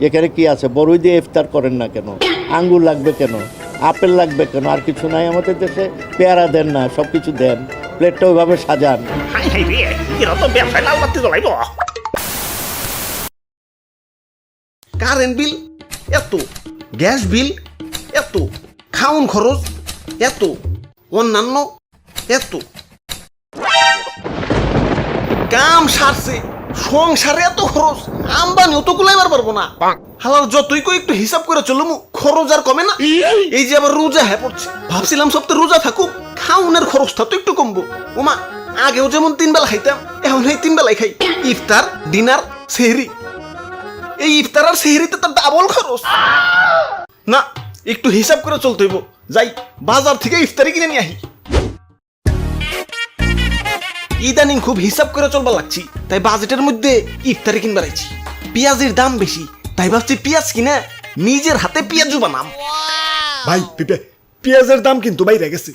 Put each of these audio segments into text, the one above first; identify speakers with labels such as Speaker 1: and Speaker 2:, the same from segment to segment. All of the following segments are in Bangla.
Speaker 1: এখানে কি আছে? বড়ই দিয়ে ইফতার করেন না কেন? আঙ্গুর লাগবে কেন? আপেল লাগবে কেন? আর কিছু নাই আমাদের দেশে? পেয়ারা দেন না, সব কিছু দেন, প্লেটটা ওইভাবে সাজান।
Speaker 2: হাই হাই রে, এরা তো ব্যবসায় লাল বাতি জ্বলাইব। কারেন্ট বিল এত, গ্যাস বিল এত, খাওন খরচ এত, অন্যান্য এত, কাম সারছে সংসারে এত খরচ, আমদানিও তো কুলাইবার পারবো না। হালার যতই কই একটু হিসাব করে চলুম, খরচ আর কমে না। এই যে আবার রোজা হ্যাঁ পড়ছে, ভাবছিলাম সপ্তাহে রোজা থাকুক, খাওনের খরচটা তো একটু কমবো। ওমা, আগেও যেমন 3 বেলা খাইতাম, এখন এই 3 বেলাই খাই, ইফতার, ডিনার, সেহরি। এই ইফতার আর সেহরিতে তো ডাবল খরচ। না, একটু হিসাব করে চলতে হইব। যাই বাজার থেকে ইফতারি কিনে নিয়ে আহি। ইদানিং খুব হিসাব করে চলবার লাগছি, তাই বাজেটের মধ্যে ইফতারি কিনবার আইছি। পেঁয়াজের দাম বেশি, তাই ভাবছি পেঁয়াজ কিনা নিজের হাতে পেঁয়াজু বানাম।
Speaker 3: ভাই পেঁয়াজের দাম কিন্তু বাইরে গেছে।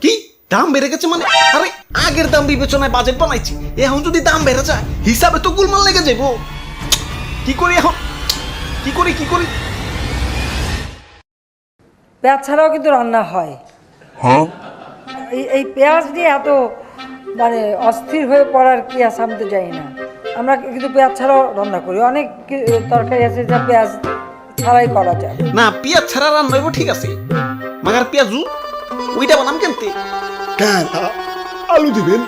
Speaker 2: কি দাম বেড়ে গেছে মানে? আরে আগের দাম বিবেচনায় বাজেট বানাইছি, এখন যদি দাম বেড়ে যায় হিসাবে তো গুলমাল লেগে যাবো। কি করি এখন? কি করি?
Speaker 4: পেঁয়াজ ছাড়াও কিন্তু রান্না হয়। এই পেঁয়াজ দিয়ে এত মানে অস্থির হয়ে পড়ার কি আছে আমি তো জানি না। আমরা কিন্তু পেঁয়াজ ছাড়াও রান্না করি, অনেক তরকারি আছে যা পেঁয়াজ ছাড়াই করা যায়।
Speaker 2: না, পেঁয়াজ ছাড়া রান্না হইব ঠিক আছে, মাগার পেঁয়াজু ওইটা বানাম কেমতে?
Speaker 3: কেন আলু দিবেন?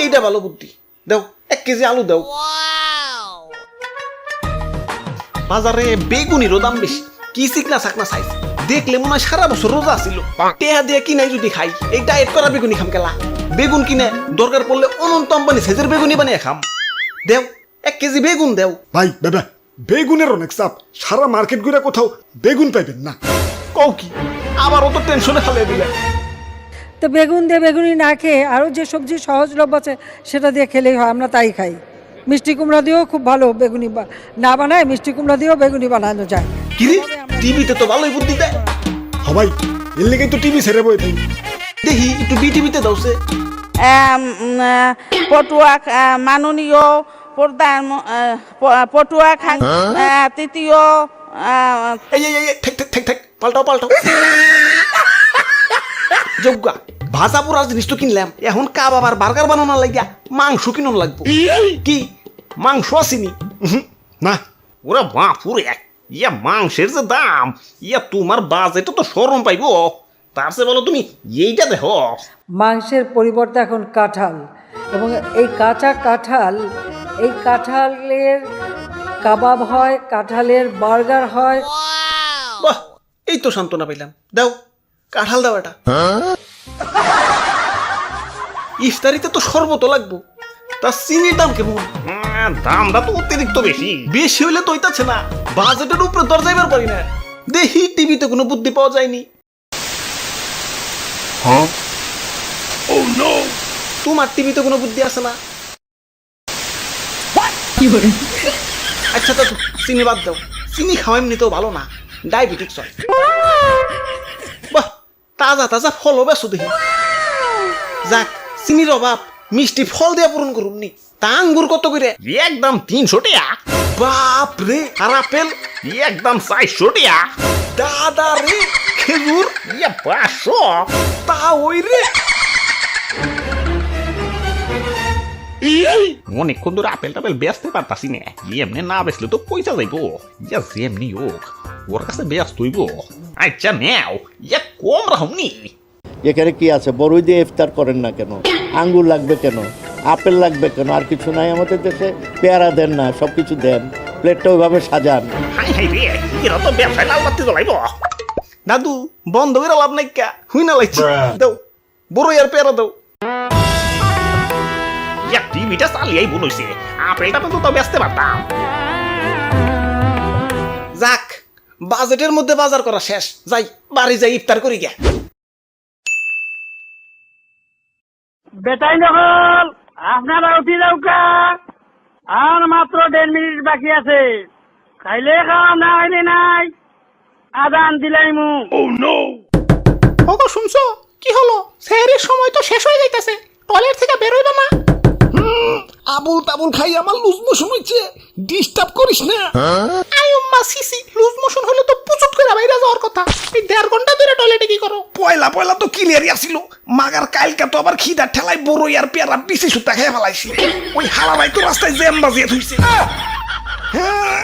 Speaker 2: এইটা ভালো বুদ্ধি। দাও 1 কেজি আলু দাও। বাজারে বেগুনিরও দাম বেশি, কি চিকনা চাকনা সাইজ, দেখলে মনে হয় সারা বছর রোজা ছিল। টেহা দিয়ে কিনাই যদি খাই, এই ডায়েট করা বেগুনি খাম কেলা? বেগুন কিনে দরকার পড়লে অনন্ত আম্বানি সাইজের বেগুনি বানিয়ে খাম। দেও 1 কেজি বেগুন দেও।
Speaker 3: ভাই বেগুনের অনেক চাপ, সারা মার্কেট ঘুরে কোথাও বেগুন পাইবেন না।
Speaker 2: কও কি? আবার অত টেনশনে ফেলে দিলে।
Speaker 4: তো বেগুন দিয়ে বেগুনি না খেয়ে আরও যে সবজি সহজলভ্য আছে সেটা দিয়ে খেলেই হয়, আমরা তাই খাই। মিষ্টি কুমড়া দিয়েও খুব ভালো বেগুনি না বানায়, মিষ্টি কুমড়া দিয়েও বেগুনি বানানো যায়।
Speaker 2: কিরে, টিভিতে তো ভালোই বুদ্ধি দেয়।
Speaker 3: ভাই এর লেগে তো টিভি ছেড়ে বই থাকি।
Speaker 2: দেখি একটু বিটিভিতে দাওছে।
Speaker 5: পটুয়া মাননীয় প্রধান পটুয়া তৃতীয়
Speaker 2: এই ঠেক পাল্টাও। যোগ্যা ভাজা পোড়ার জিনিস তো কিনলাম, এখন কাবাব আর বার্গার বানানোর লাগিয়া মাংস কিনুন লাগবো। কি মাংস আসেনি?
Speaker 3: না
Speaker 2: ওরা বাপুরে, ইয়া মাংসের যে দাম, ইয়া তোমার বাজেটে তো শরম পাইব। তার চেয়ে বলো তুমি এইটা দেখো।
Speaker 4: মাংসের পরিবর্তে এখন কাঁঠাল, এবং এই কাঁচা কাঁঠাল, এই কাঁঠালের কাবাব হয়, কাঁঠালের বার্গার হয়।
Speaker 2: বাহ, এই তো সান্ত্বনা পাইলাম। দাও কাঁঠাল দাও এটা। ইফতারিতে তো শরবত লাগবো, তা চিনির দাম কেমন? দামটা তো অতিরিক্ত বেশি হইলে তো হইতাছে না, বাজেটের উপরে দর যাইবার পারি না। দেখি টিভিতে কোনো বুদ্ধি পাওয়া যায়নি। তোমার টিভিতে কোনো বুদ্ধি আছে না? আচ্ছা তো চিনি বাদ দাও, চিনি খাওয়া এমনিতেও ভালো না, ডায়াবেটিক্স হয়। বাহ, তাজা ফলও বেছো দেখি। যাক, চিনির অভাব মিষ্টি ফল দিয়ে পূরণ করুন নি। তা আঙ্গুর কত করে? একদম 300 টাকা। বাপ রে, আর আপেল একদম 400 টাকা। দাদা রে, খেজুর 500। তা ওই রে, অনেকক্ষণ ধরে আপেল টাপেল বেচতে পারতাছি না, এমনি না বেচলে তো পয়সা যাইব। ইয়া যেমনি হোক ওর কাছে ব্যস্ত হইব। আচ্ছা নেও, ইয়া কম রাহমনি।
Speaker 1: এখানে কি আছে? বড়ই দিয়ে ইফতার করেন না কেন? আঙ্গুর লাগবে কেন? আপেল লাগবে কেন? আর কিছু নাই আমাদের দেশে? পেয়ারা দেন না, সব কিছু দেন, প্লেটটা ওইভাবে সাজান।
Speaker 2: হাই রে, এরা তো ব্যবসায় লাল বাতি জ্বলাইব। দাদু বন্ধ করে লাভ নাই, কা হুই না লাগছে। দাও বড়ই আর পেয়ারা দাও। ইয়া টিভিটা চালিয়েই বলছে, আপেলটা তো বেচতে পারতাম। যাক, বাজেটের মধ্যে বাজার করা শেষ। যাই বাড়ি যাই ইফতার করি গে।
Speaker 6: বেটাই নকল আপনারা উঠি যাওকা, আর মাত্র 1.5 মিনিট বাকি আছে। খাইলে খাওয়া, না খাইলে নাই। আদান দিলাইমু।
Speaker 2: ওগো শুনছো কি হলো? সেহরির সময় তো শেষ হয়ে যাইতেছে, টয়লেট থেকে বের হইবা না? আবুল তাবুল খাই আমার লুজ মোশন হইছে, ডিস্টার্ব করিস না। আয়ম্মা সিসি, লুজ মোশন হলে তো পুচুত করে বাইরে যাওয়ার কথা। এই 1.5 ঘন্টা ধরে টয়লেটে কি করো? পয়লা পয়লা তো ক্লিয়ারই আসিল, মাগার কালকা তো আবার খিদার ঠেলায় বড়ই আর পেয়ারা বিশি সুতা খেয়ে ফেলাইছি। ওই হালারাই তো রাস্তায় জ্যাম বাজিয়ে থইছে। হ্যাঁ